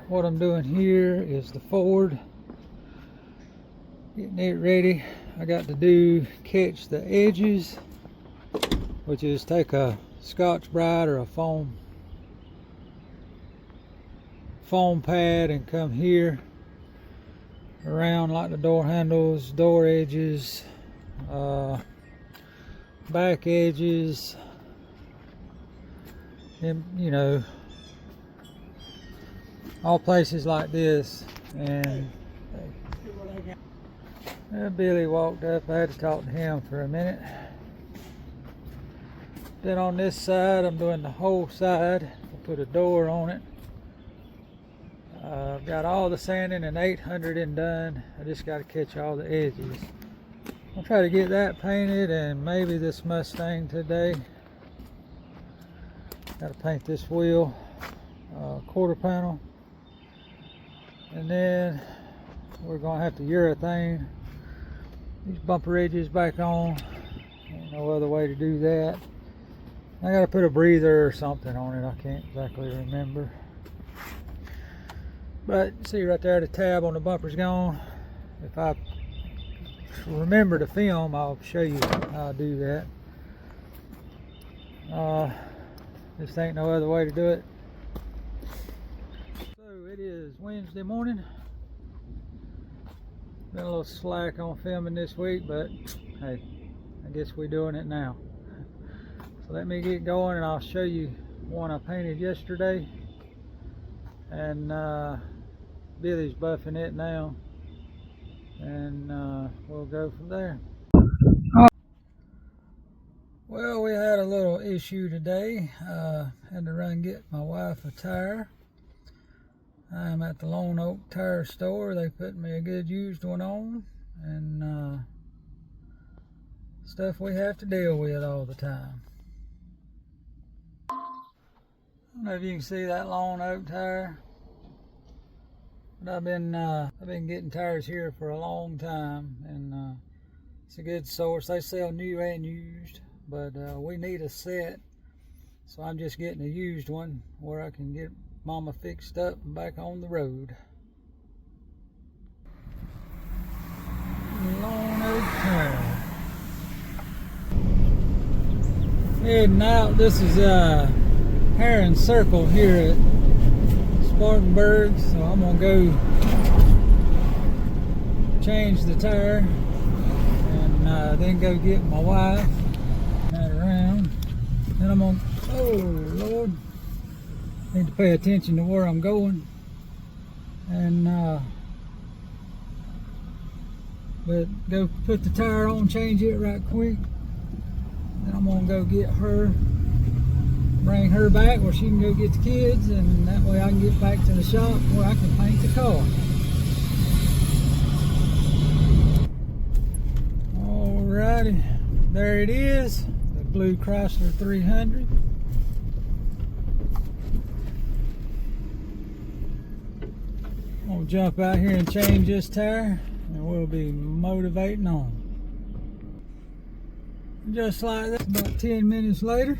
what I'm doing here is the Ford, getting it ready. I got to do catch the edges, which is take a Scotch-Brite or a foam pad and come here around like the door handles, door edges, back edges, and you know, all places like this. And Billy walked up. I had to talk to him for a minute. Then on this side, I'm doing the whole side. I put a door on it. I've got all the sanding and 800 and done. I just got to catch all the edges. I'll try to get that painted and maybe this Mustang today. Got to paint this wheel, quarter panel. And then we're going to have to urethane these bumper edges back on. Ain't no other way to do that. I got to put a breather or something on it. I can't exactly remember. But see right there, the tab on the bumper's gone. If I remember to film, I'll show you how I do that. Just ain't no other way to do it. So it is Wednesday morning. Been a little slack on filming this week, but hey, I guess we're doing it now. So let me get going and I'll show you one I painted yesterday. And Billy's buffing it now, and we'll go from there. Well, we had a little issue today. Had to run and get my wife a tire. I'm at the Lone Oak Tire Store. They put me a good used one on, and stuff we have to deal with all the time. I don't know if you can see that Lone Oak tire. But I've been getting tires here for a long time, and it's a good source. They sell new and used, but we need a set, so I'm just getting a used one where I can get Mama fixed up and back on the road. Lone Oak Tire. Heading out. This is Heron Circle here at Spartanburg, so I'm gonna go change the tire and then go get my wife. That around. Then I'm gonna, oh Lord, need to pay attention to where I'm going. And but go put the tire on, change it right quick. Then I'm gonna go get her, bring her back where she can go get the kids, and that way I can get back to the shop where I can paint the car. Alrighty, there it is, the blue Chrysler 300. I'm gonna jump out here and change this tire, and we'll be motivating on. Just like that, about 10 minutes later,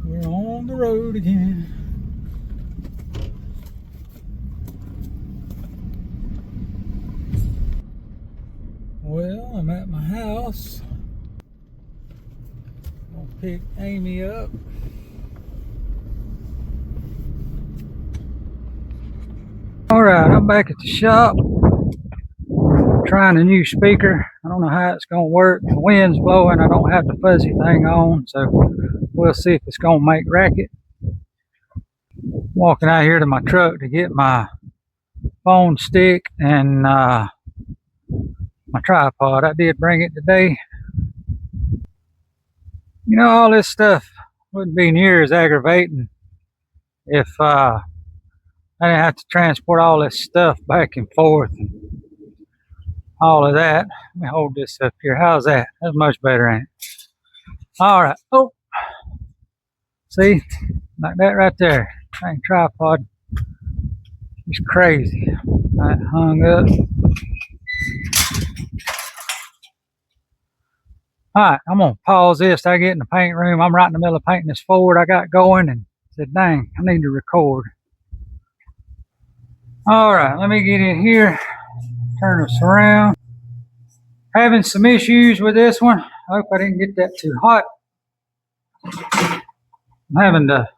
we're on the road again. Well, I'm at my house. I'll pick Amy up. Alright, I'm back at the shop. Trying a new speaker. I don't know how it's going to work. The wind's blowing. I don't have the fuzzy thing on, so we'll see if it's going to make racket. Walking out here to my truck to get my phone stick and my tripod. I did bring it today. You know, all this stuff wouldn't be near as aggravating if I didn't have to transport all this stuff back and forth and all of that. Let me hold this up here. How's that? That's much better, ain't it? All right. Oh, see, like that right there. Dang tripod. It's crazy. That hung up. All right, I'm gonna pause this. I get in the paint room. I'm right in the middle of painting this Ford I got going, and said, dang, I need to record. All right, let me get in here, turn us around. Having some issues with this one. I hope I didn't get that too hot. I'm having to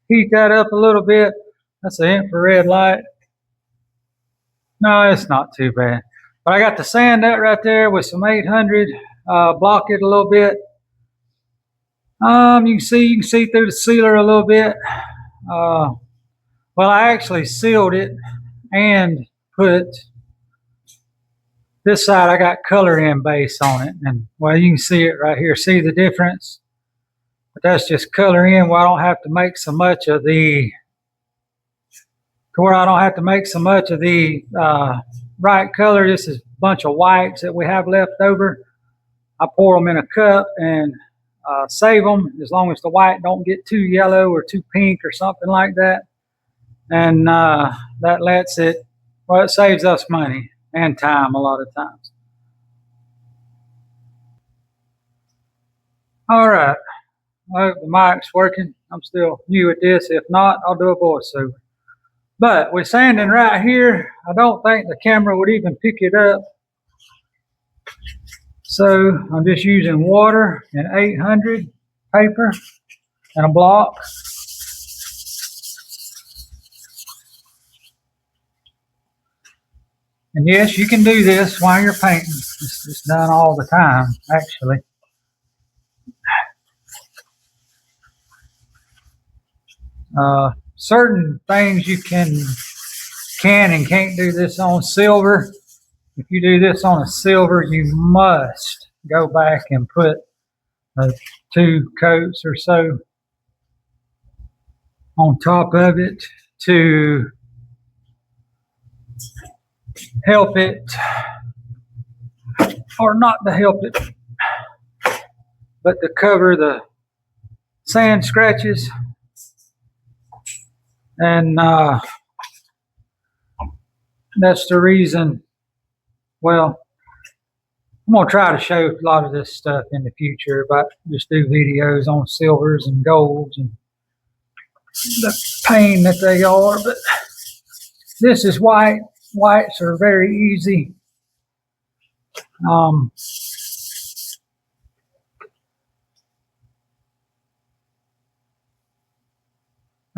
heat that up a little bit. That's an infrared light. No, it's not too bad. But I got to sand that right there with some 800, block it a little bit. You can see through the sealer a little bit. Well, I actually sealed it and put this side. I got color in base on it, and well, you can see it right here. See the difference? But that's just color in. Where I don't have to make so much of the right color. This is a bunch of whites that we have left over. I pour them in a cup and save them as long as the white don't get too yellow or too pink or something like that. And that lets it, well, it saves us money and time a lot of times. All right, I hope the mic's working. I'm still new at this. If not, I'll do a voiceover. But with sanding right here, I don't think the camera would even pick it up. So I'm just using water and 800 paper and a block. And yes, you can do this while you're painting. It's done all the time, actually. Certain things you can and can't do this on silver. If you do this on a silver, you must go back and put 2 coats or so on top of it to help it, or not to help it, but to cover the sand scratches. And that's the reason. Well, I'm going to try to show a lot of this stuff in the future, but just do videos on silvers and golds and the pain that they are. But this is white. Whites are very easy. Got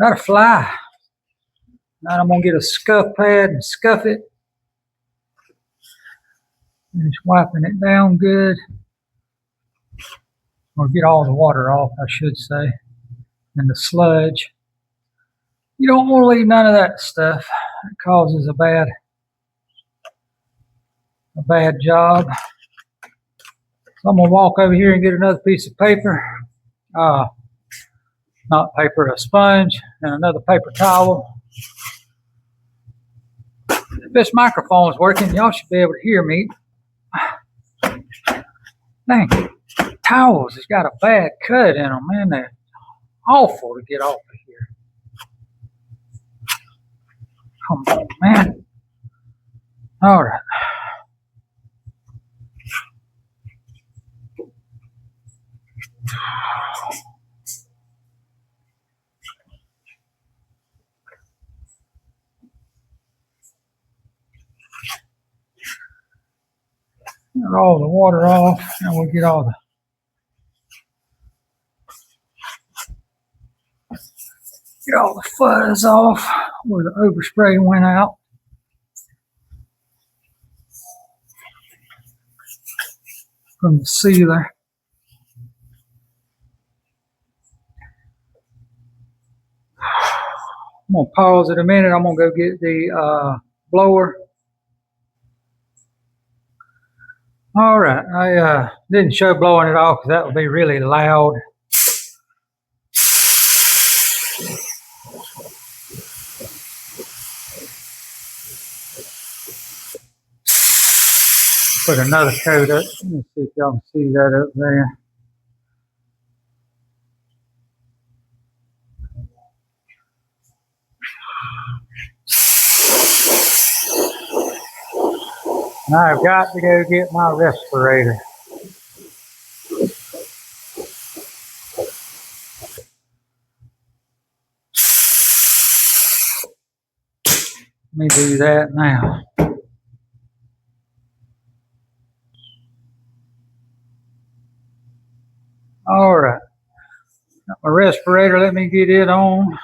a fly. Now I'm going to get a scuff pad and scuff it. And just wiping it down good. Or get all the water off, I should say. And the sludge. You don't want to leave none of that stuff. It causes a bad job. So I'm going to walk over here and get another piece of paper. Not paper, a sponge, and another paper towel. If this microphone is working, y'all should be able to hear me. Dang, towels has got a bad cut in them, man. They're awful to get off of here. Come on, man. All right. Get all the water off, and we'll get all the fuzz off where the overspray went out. From the sealer. I'm going to pause it a minute. I'm going to go get the blower. All right, I didn't show blowing it off because that would be really loud. Put another coat up. Let me see if y'all can see that up there. And I've got to go get my respirator. me do that now. All right. Got my respirator. Let me get it on.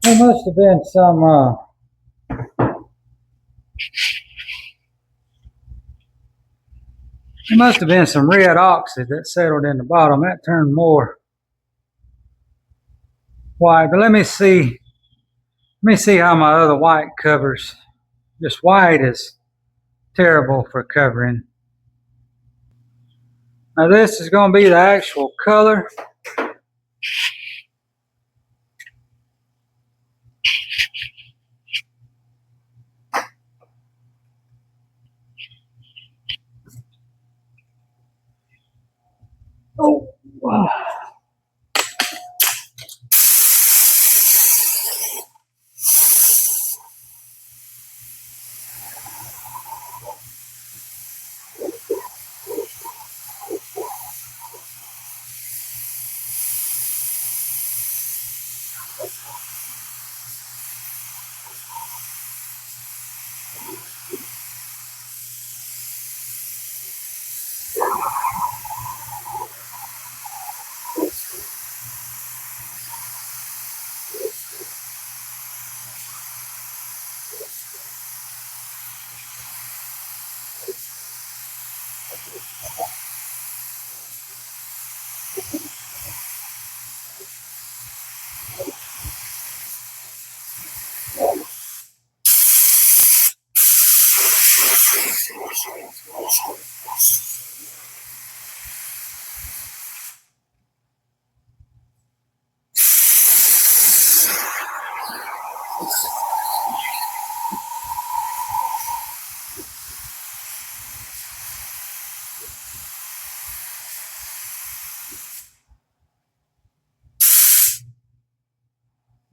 There must have been some red oxide that settled in the bottom. That turned more white. But let me see how my other white covers. This white is terrible for covering. Now this is going to be the actual color. Oh, wow.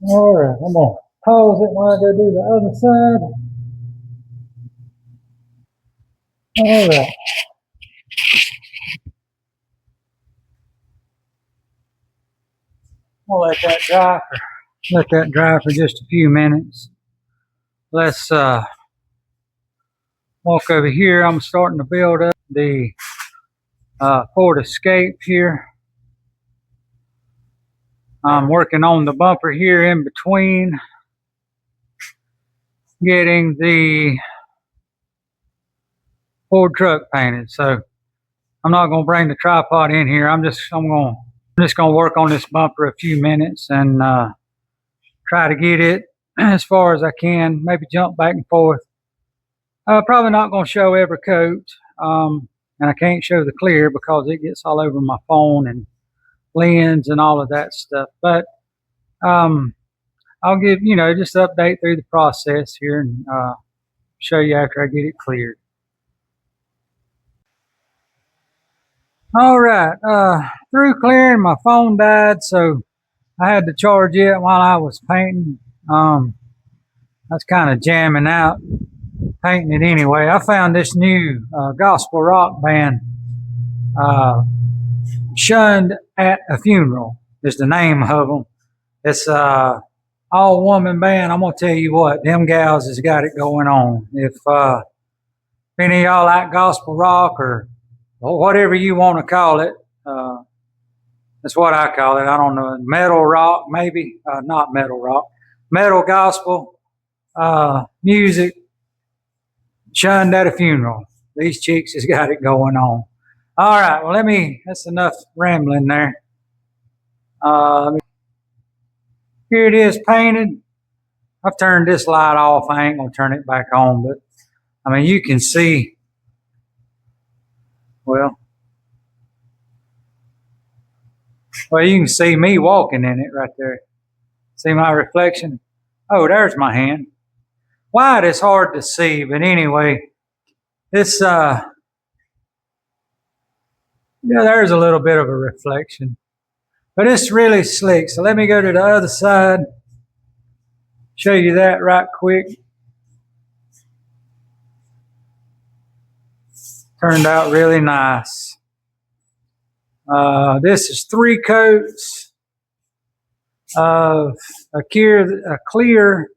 All right, I'm going to pause it while I go do the other side. All right. I'll let that dry for just a few minutes. Let's walk over here. I'm starting to build up the Ford Escape here. I'm working on the bumper here in between, getting the Ford truck painted. So I'm not going to bring the tripod in here. I'm just going to work on this bumper a few minutes and try to get it as far as I can. Maybe jump back and forth. Probably not going to show every coat, and I can't show the clear because it gets all over my phone and lens and all of that stuff. But I'll give, just update through the process here and show you after I get it cleared. All right, through clearing, my phone died, so I had to charge it while I was painting. I was kind of jamming out, painting it anyway. I found this new gospel rock band, Shunned at a Funeral is the name of them. It's all woman band, I'm gonna tell you what, them gals has got it going on. If any of y'all like gospel rock or whatever you want to call it, uh, that's what I call it. I don't know, metal rock, maybe not metal rock, metal gospel music shunned at a funeral. These chicks has got it going on. All right, well, that's enough rambling there. Here it is painted. I've turned this light off. I ain't gonna turn it back on, but I mean, you can see, well, you can see me walking in it right there. See my reflection? Oh, there's my hand. Wide is hard to see, but anyway, it's yeah, there's a little bit of a reflection, but it's really slick. So let me go to the other side, show you that right quick. Turned out really nice. This is 3 coats of a clear.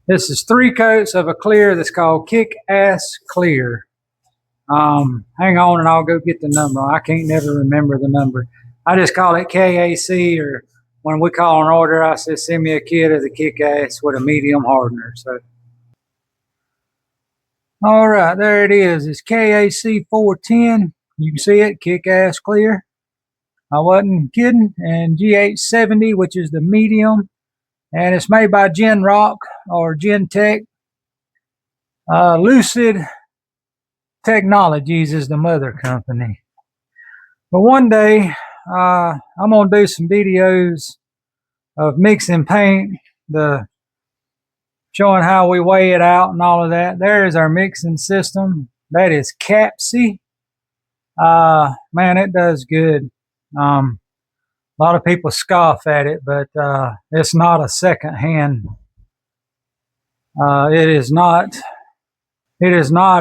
This is 3 coats of a clear that's called Kick-Ass Clear. Hang on and I'll go get the number. I can't never remember the number. I just call it KAC, or when we call an order, I say send me a kit of the Kick-Ass with a medium hardener. So, all right, there it is. It's KAC 410. You can see it, Kick-Ass Clear. I wasn't kidding. And GH70, which is the medium, and it's made by Gen Rock or Gen Tech. Lucid Technologies is the mother company. But one day, I'm going to do some videos of mixing paint, showing how we weigh it out and all of that. There is our mixing system. That is Capsy. Man, it does good. A lot of people scoff at it, but it's not a second hand. It is not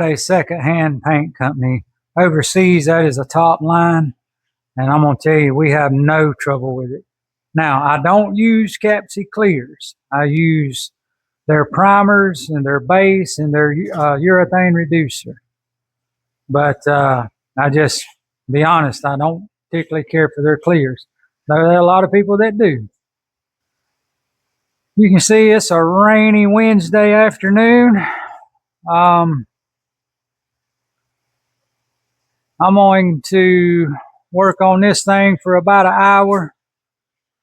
a second-hand paint company. Overseas, that is a top line, and I'm going to tell you, we have no trouble with it. Now, I don't use Capsy Clears. I use their primers and their base and their urethane reducer. But I just, be honest, I don't particularly care for their clears. There are a lot of people that do. You can see it's a rainy Wednesday afternoon. I'm going to work on this thing for about an hour.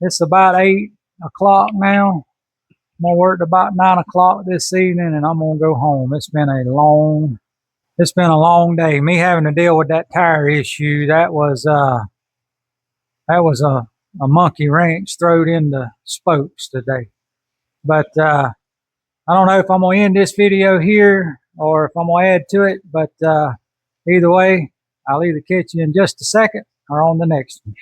It's about 8 o'clock now. I'm going to work about 9 o'clock this evening, and I'm going to go home. It's been a long day. Me having to deal with that tire issue, that was a monkey wrench thrown in the spokes today. But I don't know if I'm going to end this video here or if I'm going to add to it, but either way, I'll either catch you in just a second or on the next one.